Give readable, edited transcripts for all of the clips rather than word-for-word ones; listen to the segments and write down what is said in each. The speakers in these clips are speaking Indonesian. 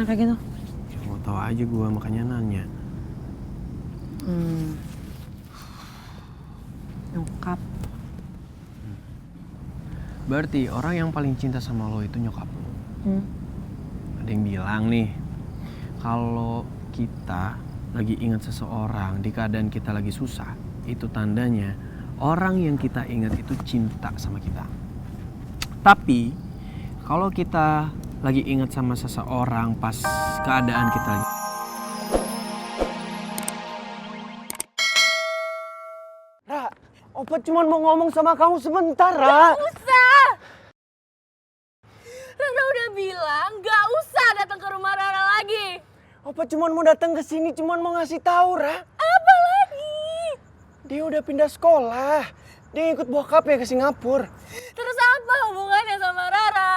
kayak gitu? Ya, mau tahu aja gue, makanya nanya. Nyokap. Berarti orang yang paling cinta sama lo itu nyokap lo. Ada yang bilang nih, kalau kita lagi ingat seseorang di keadaan kita lagi susah, itu tandanya orang yang kita ingat itu cinta sama kita. Tapi kalau kita lagi ingat sama seseorang pas keadaan kita lagi... Ra, Opa cuma mau ngomong sama kamu sebentar, Ra. Gak usah! Rara udah bilang gak usah datang ke rumah Rara lagi. Opa cuma mau datang ke sini, cuma mau ngasih tahu, Ra. Apa lagi? Dia udah pindah sekolah. Dia ikut bokapnya ke Singapura. Terus apa hubungannya sama Rara?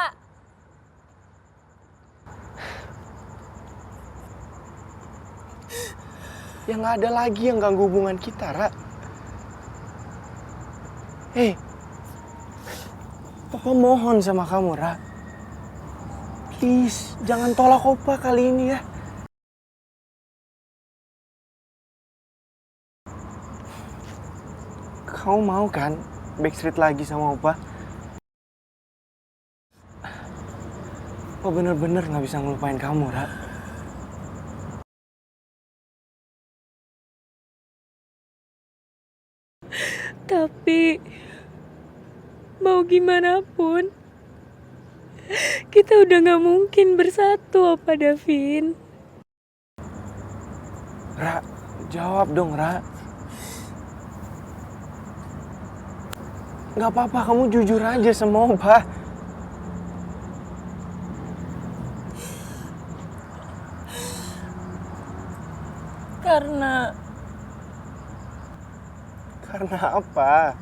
Ya nggak ada lagi yang ganggu hubungan kita, Ra. Hei, Papa mohon sama kamu, Ra. Please, jangan tolak Opa kali ini ya. Kamu mau kan backstreet lagi sama Opa? Opa bener-bener nggak bisa ngelupain kamu, Ra. Tapi mau gimana pun kita udah gak mungkin bersatu, Opa Davin. Ra, jawab dong, Ra. Gak apa-apa, kamu jujur aja sama Opa. Karena apa?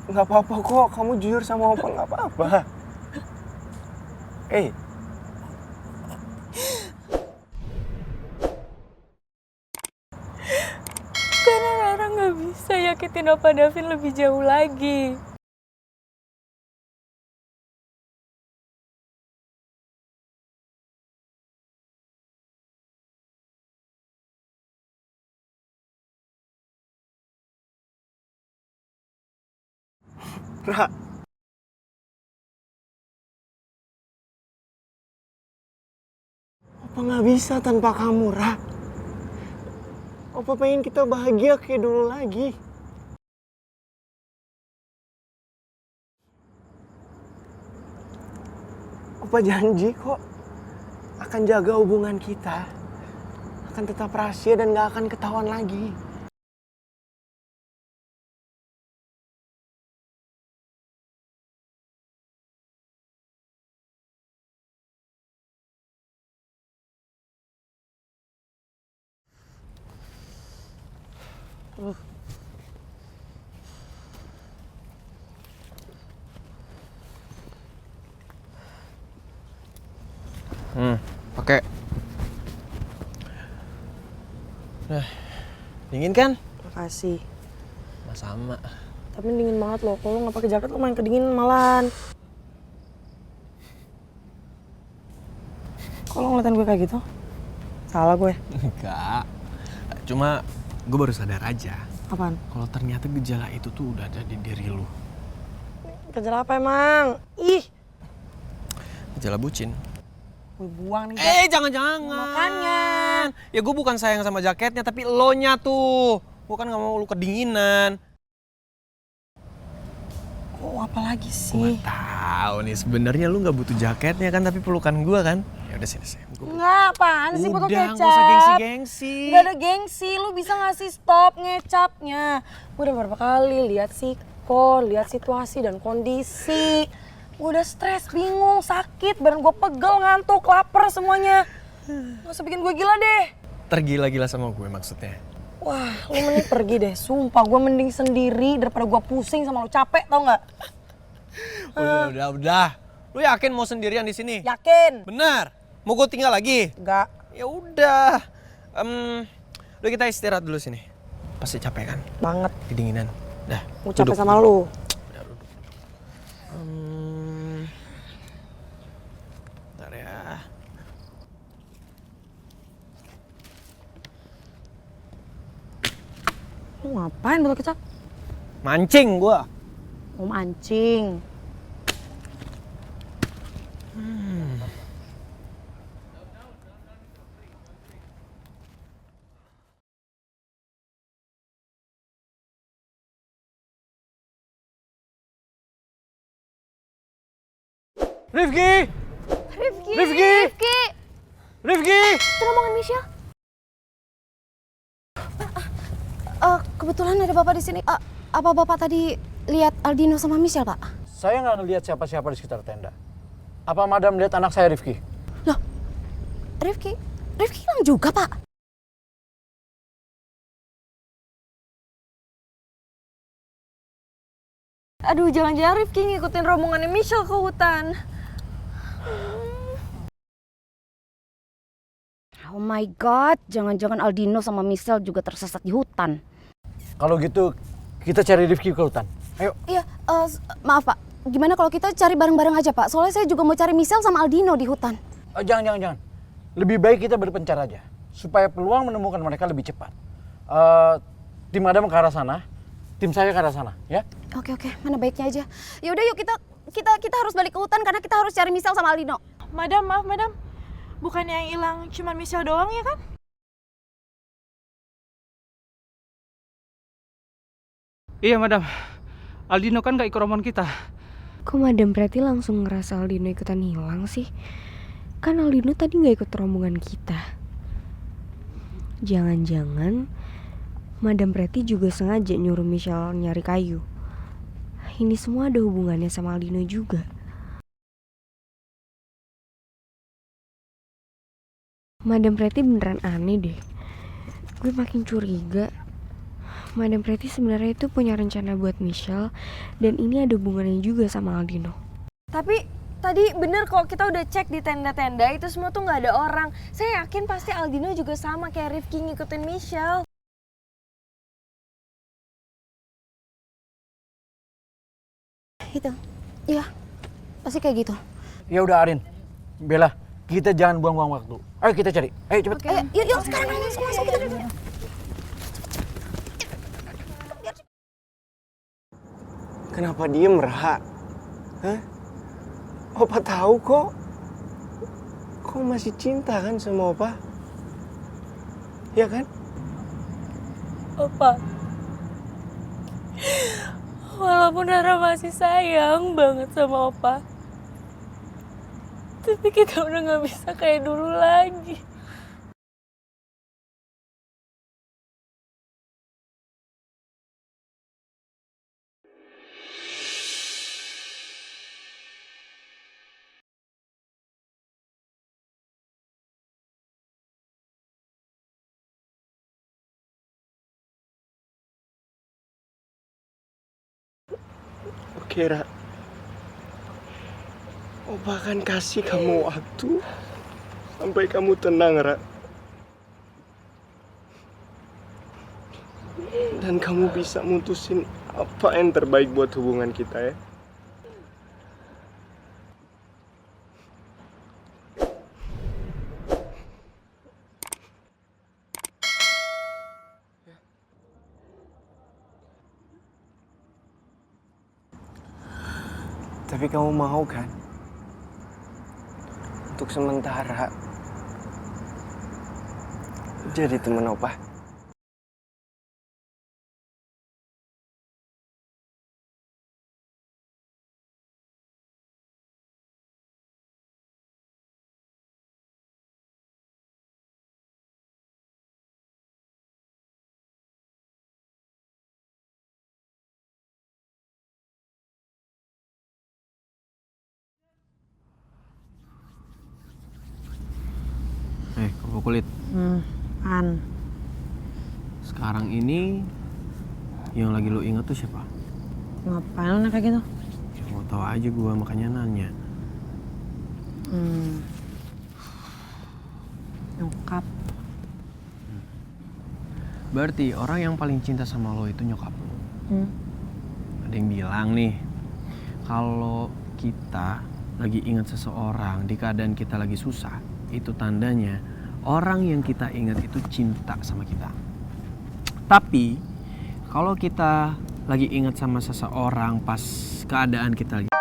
Gak apa-apa kok, kamu jujur sama Opa, gak apa-apa. Karena Rara gak bisa yakitin Opa Davin lebih jauh lagi. Ra, Opa gak bisa tanpa kamu, Ra. Opa pengen kita bahagia kayak dulu lagi. Opa janji kok akan jaga hubungan kita. Akan tetap rahasia dan gak akan ketahuan lagi. Pakai. Nah, dingin kan? Makasih. Sama. Tapi dingin banget loh. Kalau nggak pakai jaket lo main kedinginan malahan. Kalau ngeliatin gue kayak gitu, salah gue. Enggak. Cuma gue baru sadar aja. Apaan? Kalau ternyata gejala itu tuh udah ada di diri lu. Gejala apa emang? Ih, Gejala bucin. gue buang nih. Jangan-jangan. Makanya. Ya gue bukan sayang sama jaketnya, tapi elonya tuh. Gue kan gak mau lu kedinginan. Oh, apa lagi Gue sih? tahu nih, sebenarnya lu gak butuh jaketnya kan, tapi pelukan gue kan. Ya udah sini. Enggak, apaan sih botol Udah, kecap? gak usah gengsi-gengsi. Gak ada gengsi, lu bisa ngasih stop ngecapnya. Gue udah beberapa kali lihat Siko, lihat situasi dan kondisi. Gue udah stres, bingung, sakit, badan gue pegel, ngantuk, lapar semuanya. Gak usah bikin gue gila deh. Tergila-gila sama gue maksudnya. Wah, lu mending pergi deh. Sumpah, gue mending sendiri daripada gue pusing sama lu, capek tau gak? Udah. Lu yakin mau sendirian di sini? Yakin? Benar. Mau gue tinggal lagi? Enggak. Ya udah. Udah kita istirahat dulu sini. Pasti capek kan? Banget. Kedinginan. Dah. Gue capek duduk. sama lu. Bentar ya. Ngapain botol kecap? Mancing gua. Mau mancing. Rifki! Rifki! Rifki! Rifki! Rifki! Itu rombongan Michelle. Kebetulan ada bapak di sini. Apa bapak tadi lihat Aldino sama Michelle, Pak? Saya nggak ngelihat siapa-siapa di sekitar tenda. Apa madam lihat anak saya, Rifki? Loh, Rifki hilang juga, Pak. Aduh, jangan-jangan Rifki ngikutin rombongannya Michelle ke hutan. Oh my God, jangan-jangan Aldino sama Michelle juga tersesat di hutan. Kalau gitu, kita cari Rifki ke hutan. Ayo. Iya, maaf Pak. Gimana kalau kita cari bareng-bareng aja, Pak? Soalnya saya juga mau cari Michelle sama Aldino di hutan. Jangan. Lebih baik kita berpencar aja. Supaya peluang menemukan mereka lebih cepat. Tim madam ke arah sana, tim saya ke arah sana, ya? Oke, mana baiknya aja. Ya udah yuk kita harus balik ke hutan karena kita harus cari Michelle sama Aldino. Madam, maaf madam. Bukannya yang hilang cuma Michelle doang ya kan? Iya madam, Aldino kan gak ikut rombongan kita. Kok Madam Pretty langsung ngerasa Aldino ikutan hilang sih? Kan Aldino tadi gak ikut rombongan kita. Jangan-jangan Madam Pretty juga sengaja nyuruh Michelle nyari kayu. Ini semua ada hubungannya sama Aldino juga. Madam Pretty beneran aneh deh. Gue makin curiga. Madam Pretty sebenarnya itu punya rencana buat Michelle dan ini ada hubungannya juga sama Aldino. Tapi tadi bener kok, kita udah cek di tenda-tenda itu semua tuh nggak ada orang. Saya yakin pasti Aldino juga sama kayak Rifki ngikutin Michelle. Gitu. Iya, pasti kayak gitu. Ya udah Arin, Bella, kita jangan buang-buang waktu. Ayo kita cari. Ayo cepet. Ayo, yuk sekarang masuk kita. Kenapa diem, Ra? Hah? Opa tahu kok. Kok masih cinta kan sama Opa? Ya kan? Opa, walaupun Rara masih sayang banget sama Opa, tapi kita udah gak bisa kayak dulu lagi. Oke, Ra. Opa akan kasih kamu waktu sampai kamu tenang, Ra. Dan kamu bisa mutusin apa yang terbaik buat hubungan kita ya. Tapi kamu mau kan? Untuk sementara jadi teman Opa. Kerupuk kulit. An. Sekarang ini yang lagi lo inget tuh siapa? Ngapain lo kayak gitu? Ya mau tahu aja gua, makanya nanya. Nyokap. Berarti orang yang paling cinta sama lo itu nyokap lo. Ada yang bilang nih, kalau kita lagi ingat seseorang di keadaan kita lagi susah, itu tandanya orang yang kita ingat itu cinta sama kita. Tapi Kalau kita lagi inget sama seseorang pas keadaan kita lagi